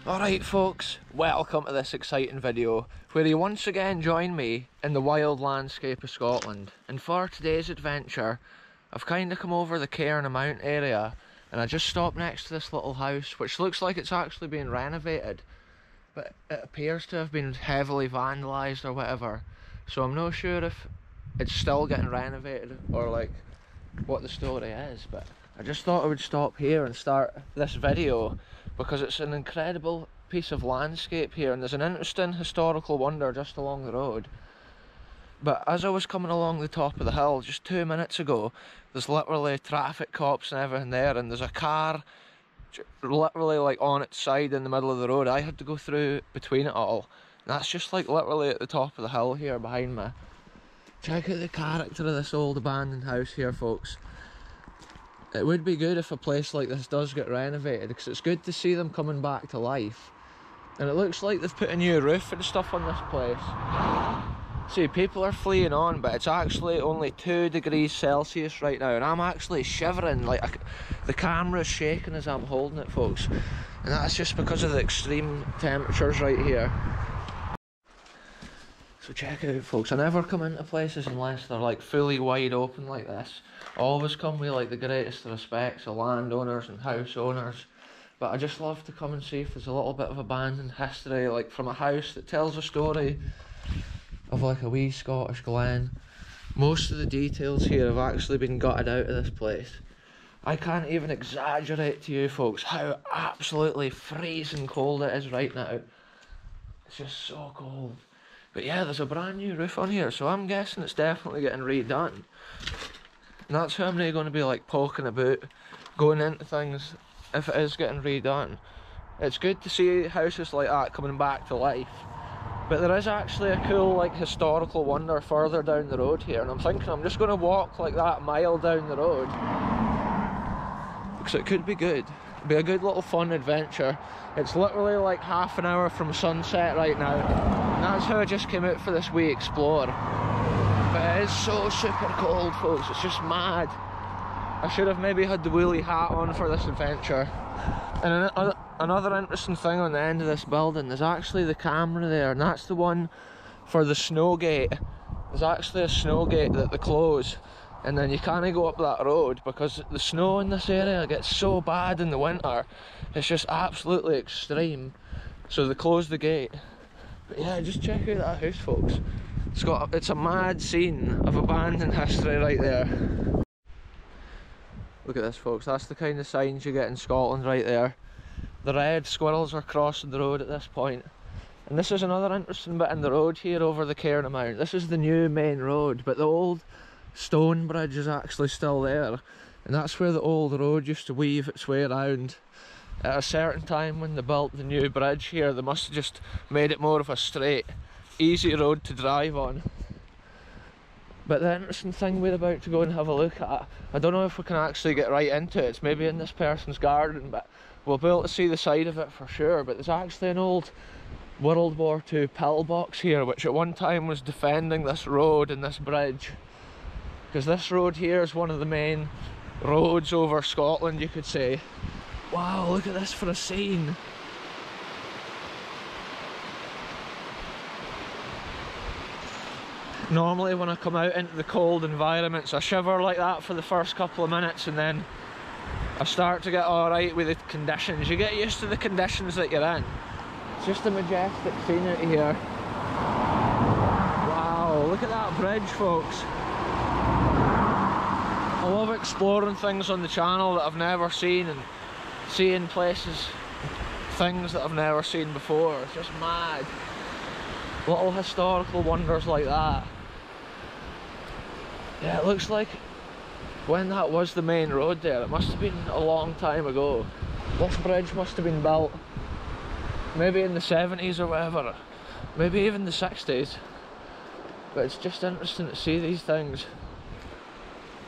Alright folks, welcome to this exciting video where you once again join me in the wild landscape of Scotland. And for today's adventure, I've kind of come over the Cairn O Mount area and I just stopped next to this little house which looks like it's actually being renovated, but it appears to have been heavily vandalised or whatever, so I'm not sure if it's still getting renovated or like what the story is. But I just thought I would stop here and start this video because it's an incredible piece of landscape here and there's an interesting historical wonder just along the road. But as I was coming along the top of the hill just 2 minutes ago, there's literally traffic cops and everything there, and there's a car literally like on its side in the middle of the road. I had to go through between it all, and that's just like literally at the top of the hill here behind me. Check out the character of this old abandoned house here, folks. It would be good if a place like this does get renovated, because it's good to see them coming back to life. And it looks like they've put a new roof and stuff on this place. See, people are fleeing on, but it's actually only 2 degrees Celsius right now, and I'm actually shivering. Like, the camera's shaking as I'm holding it, folks. And that's just because of the extreme temperatures right here. So check it out, folks. I never come into places unless they're like fully wide open like this. I always come with like the greatest respects of landowners and house owners. But I just love to come and see if there's a little bit of abandoned history, like from a house that tells a story of like a wee Scottish glen. Most of the details here have actually been gutted out of this place. I can't even exaggerate to you folks how absolutely freezing cold it is right now. It's just so cold. But yeah, there's a brand new roof on here, so I'm guessing it's definitely getting redone. And that's how I'm going to be like poking about, going into things if it is getting redone. It's good to see houses like that coming back to life. But there is actually a cool like historical wonder further down the road here, and I'm thinking I'm just going to walk like that mile down the road, because it could be good. It'd be a good little fun adventure. It's literally like half an hour from sunset right now, and that's how I just came out for this wee explore. But it is so super cold, folks, it's just mad. I should have maybe had the woolly hat on for this adventure. And another interesting thing on the end of this building, there's actually the camera there, and that's the one for the snow gate. There's actually a snow gate that they close, and then you can't go up that road because the snow in this area gets so bad in the winter. It's just absolutely extreme, so they close the gate. But yeah, just check out that house, folks. It's a mad scene of abandoned history right there. Look at this, folks, that's the kind of signs you get in Scotland right there. The red squirrels are crossing the road at this point. And this is another interesting bit in the road here over the Cairn O Mount. This is the new main road, but the old stone bridge is actually still there. And that's where the old road used to weave its way around. At a certain time when they built the new bridge here, they must have just made it more of a straight, easy road to drive on. But the interesting thing we're about to go and have a look at, I don't know if we can actually get right into it, it's maybe in this person's garden, but we'll be able to see the side of it for sure. But there's actually an old World War II pillbox here, which at one time was defending this road and this bridge. Because this road here is one of the main roads over Scotland, you could say. Wow, look at this for a scene. Normally when I come out into the cold environments I shiver like that for the first couple of minutes, and then I start to get alright with the conditions. You get used to the conditions that you're in. It's just a majestic scenery here. Wow, look at that bridge, folks. I love exploring things on the channel that I've never seen and seeing places, things that I've never seen before. It's just mad. Little historical wonders like that. Yeah, it looks like when that was the main road there, it must have been a long time ago. This bridge must have been built maybe in the 70s or whatever, maybe even the 60s. But it's just interesting to see these things.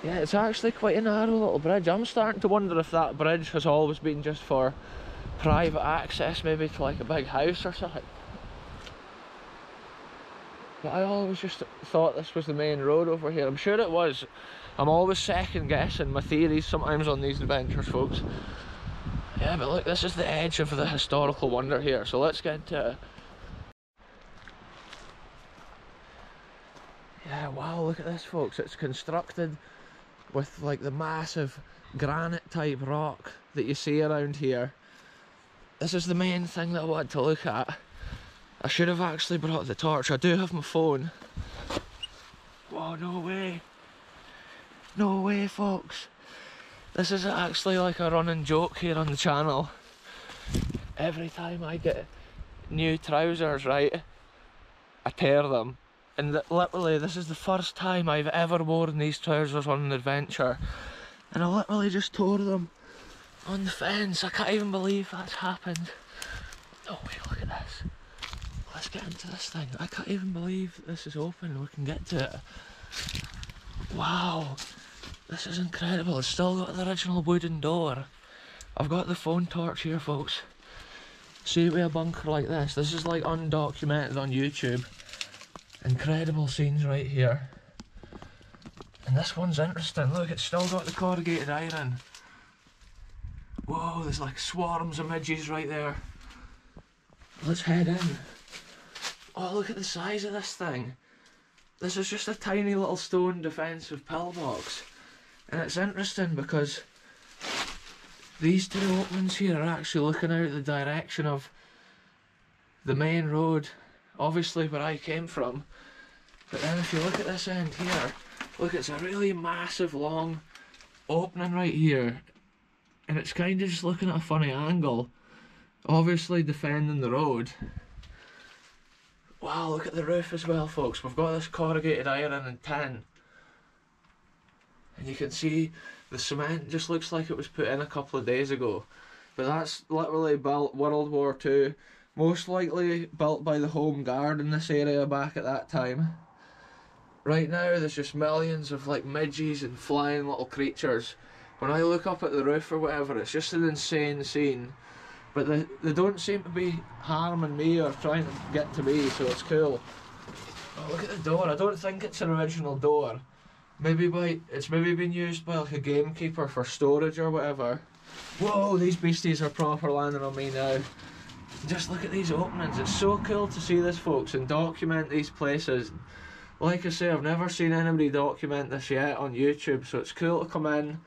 Yeah, it's actually quite a narrow little bridge. I'm starting to wonder if that bridge has always been just for private access, maybe to like a big house or something. But I always just thought this was the main road over here. I'm sure it was. I'm always second guessing my theories sometimes on these adventures, folks. Yeah, but look, this is the edge of the historical wonder here, so let's get into it. Yeah, wow, look at this, folks. It's constructed with like the massive granite type rock that you see around here. This is the main thing that I wanted to look at. I should have actually brought the torch. I do have my phone. Whoa, no way. No way, folks. This is actually like a running joke here on the channel. Every time I get new trousers, right, I tear them. And literally, this is the first time I've ever worn these trousers on an adventure. And I literally just tore them on the fence. I can't even believe that's happened. Oh wait, look at this. Let's get into this thing. I can't even believe this is open. We can get to it. Wow. This is incredible. It's still got the original wooden door. I've got the phone torch here, folks. See, with a bunker like this is like undocumented on YouTube. Incredible scenes right here. And this one's interesting. Look, it's still got the corrugated iron. Whoa, there's like swarms of midges right there. Let's head in. Oh, look at the size of this thing. This is just a tiny little stone defensive pillbox. And it's interesting because these two openings here are actually looking out the direction of the main road, obviously where I came from. But then if you look at this end here, look, it's a really massive long opening right here. And it's kind of just looking at a funny angle, obviously defending the road. Wow, look at the roof as well, folks. We've got this corrugated iron and tin. And you can see the cement just looks like it was put in a couple of days ago. But that's literally built World War II. Most likely built by the Home Guard in this area back at that time. Right now there's just millions of like midges and flying little creatures. When I look up at the roof or whatever, it's just an insane scene. But they don't seem to be harming me or trying to get to me, so it's cool. Oh, look at the door. I don't think it's an original door. It's maybe been used by like a gamekeeper for storage or whatever. Whoa, these beasties are proper landing on me now. Just look at these openings. It's so cool to see this, folks, and document these places. Like I say, I've never seen anybody document this yet on YouTube, so it's cool to come in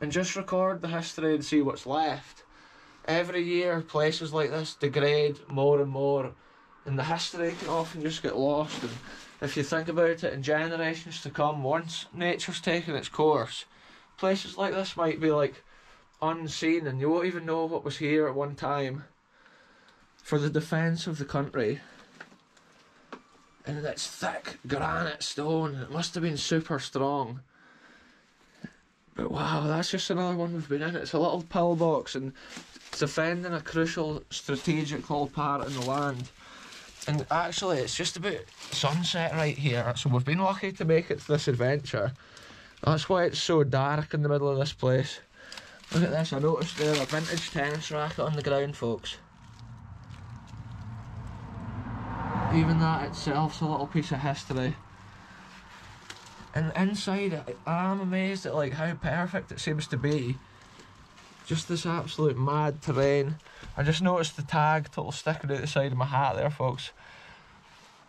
and just record the history and see what's left. Every year places like this degrade more and more, and the history can often just get lost. And if you think about it, in generations to come, once nature's taken its course, places like this might be like unseen and you won't even know what was here at one time for the defence of the country. And it's thick granite stone, it must have been super strong. But wow, that's just another one we've been in. It's a little pillbox and it's defending a crucial strategic little part in the land. And actually it's just about sunset right here, so we've been lucky to make it to this adventure. That's why it's so dark in the middle of this place. Look at this, I noticed there a vintage tennis racket on the ground, folks. Even that itself's a little piece of history. And inside, I'm amazed at like how perfect it seems to be. Just this absolute mad terrain. I just noticed the tag total sticking out the side of my hat there, folks.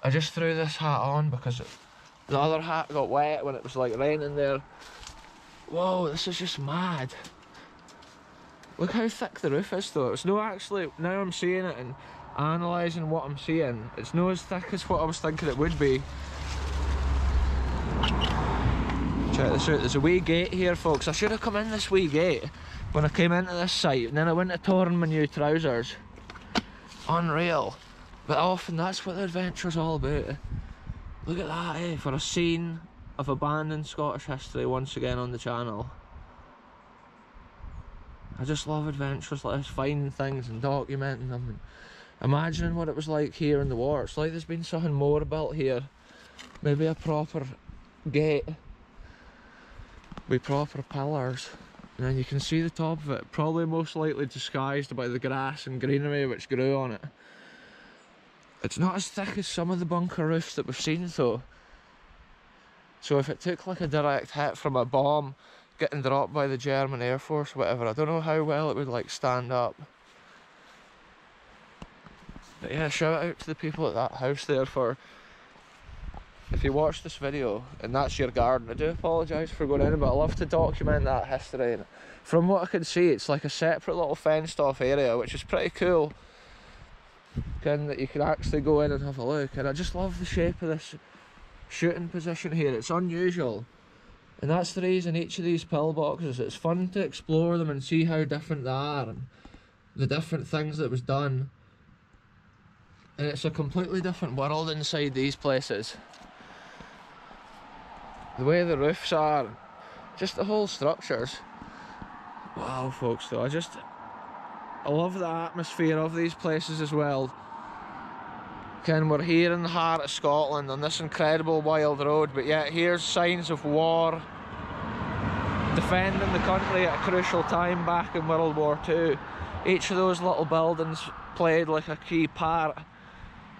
I just threw this hat on because the other hat got wet when it was like raining there. Whoa, this is just mad. Look how thick the roof is though. It's no actually, now I'm seeing it and analysing what I'm seeing, it's no as thick as what I was thinking it would be. Check this out, there's a wee gate here, folks. I should have come in this wee gate when I came into this site, and then I went to torn my new trousers. Unreal. But often that's what the adventure's all about. Look at that, eh? For a scene of abandoned Scottish history once again on the channel. I just love adventures like this, finding things and documenting them and imagining what it was like here in the war. It's like there's been something more built here. Maybe a proper gate with proper pillars. And then you can see the top of it, probably most likely disguised by the grass and greenery which grew on it. It's not as thick as some of the bunker roofs that we've seen though. So if it took like a direct hit from a bomb getting dropped by the German Air Force or whatever, I don't know how well it would like stand up. But yeah, shout out to the people at that house there for, if you watch this video and that's your garden, I do apologise for going in, but I love to document that history. And from what I can see, it's like a separate little fenced off area, which is pretty cool. Again, that you can actually go in and have a look. And I just love the shape of this shooting position here. It's unusual. And that's the reason each of these pillboxes, it's fun to explore them and see how different they are and the different things that was done. And it's a completely different world inside these places. The way the roofs are, just the whole structures. Wow, folks, though, I love the atmosphere of these places as well. Ken, we're here in the heart of Scotland on this incredible wild road, but yet here's signs of war, defending the country at a crucial time back in World War II. Each of those little buildings played like a key part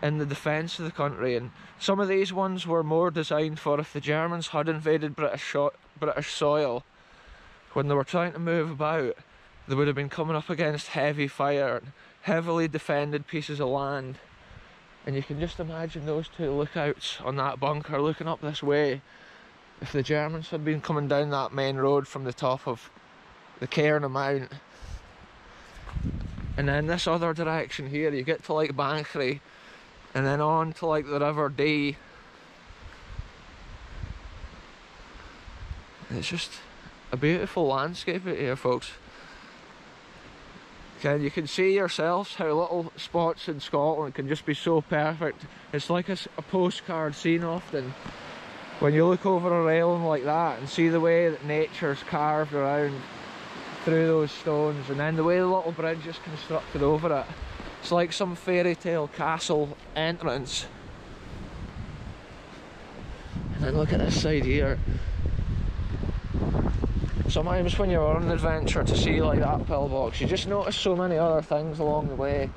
in the defence of the country, and some of these ones were more designed for if the Germans had invaded British soil. When they were trying to move about, they would have been coming up against heavy fire and heavily defended pieces of land. And you can just imagine those two lookouts on that bunker looking up this way. If the Germans had been coming down that main road from the top of the Cairn O Mount, and then this other direction here, you get to like Bankery, and then on to like the River Dee. It's just a beautiful landscape out here, folks. And you can see yourselves how little spots in Scotland can just be so perfect. It's like a postcard scene often when you look over a railing like that and see the way that nature's carved around through those stones, and then the way the little bridge is constructed over it. It's like some fairy tale castle entrance. And then look at this side here. Sometimes when you're on an adventure to see like that pillbox, you just notice so many other things along the way.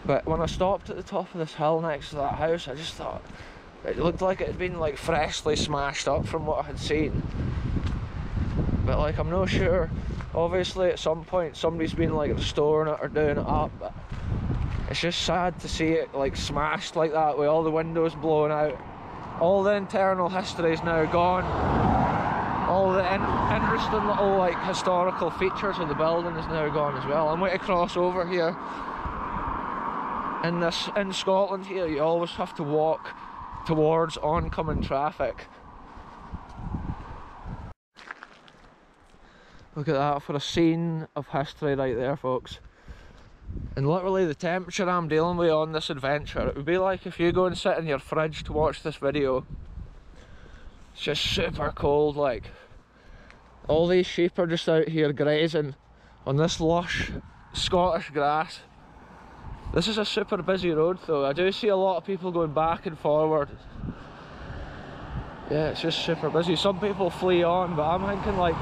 But when I stopped at the top of this hill next to that house, I just thought it looked like it had been like freshly smashed up from what I had seen. But like, I'm not sure. Obviously at some point somebody's been like restoring it or doing it up, but it's just sad to see it like smashed like that with all the windows blown out. All the internal history is now gone. All the interesting little like historical features of the building is now gone as well. I'm going to cross over here. In Scotland here, you always have to walk towards oncoming traffic. Look at that for a scene of history right there, folks. And literally the temperature I'm dealing with on this adventure, it would be like if you go and sit in your fridge to watch this video. It's just super cold. Like, all these sheep are just out here grazing on this lush Scottish grass. This is a super busy road though. I do see a lot of people going back and forward. Yeah, it's just super busy. Some people flee on, but I'm thinking like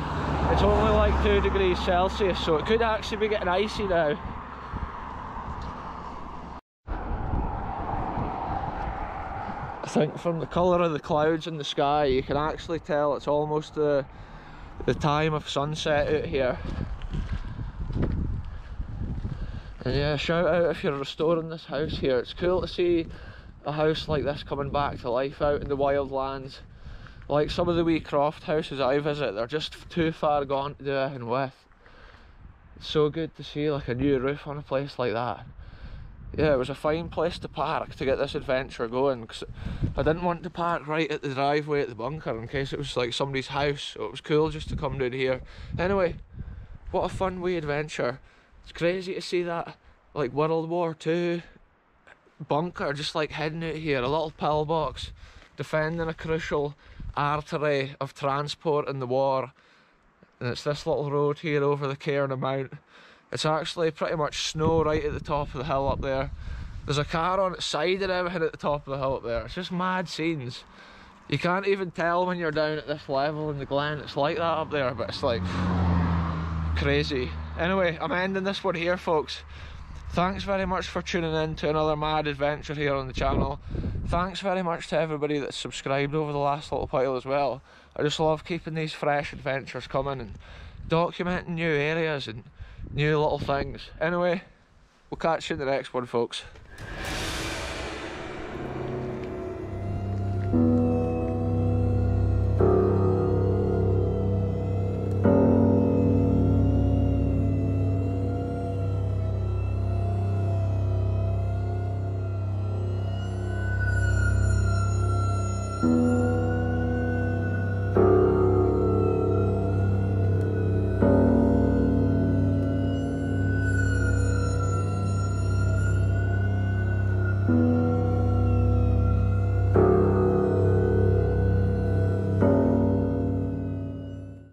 it's only like 2 degrees Celsius, so it could actually be getting icy now. I think from the colour of the clouds in the sky, you can actually tell it's almost the time of sunset out here. And yeah, shout out if you're restoring this house here. It's cool to see a house like this coming back to life out in the wild lands. Like some of the wee croft houses I visit, they're just too far gone to do anything with. It's so good to see like a new roof on a place like that. Yeah, it was a fine place to park to get this adventure going, because I didn't want to park right at the driveway at the bunker in case it was like somebody's house, so it was cool just to come down here. Anyway, what a fun wee adventure. It's crazy to see that like World War II bunker just like heading out here, a little pillbox defending a crucial artery of transport in the war. And it's this little road here over the Cairn O Mount. It's actually pretty much snow right at the top of the hill up there. There's a car on its side and everything at the top of the hill up there. It's just mad scenes. You can't even tell when you're down at this level in the glen. It's like that up there, but it's like crazy. Anyway, I'm ending this one here, folks. Thanks very much for tuning in to another mad adventure here on the channel. Thanks very much to everybody that's subscribed over the last little while as well. I just love keeping these fresh adventures coming and documenting new areas and new little things. Anyway, we'll catch you in the next one, folks.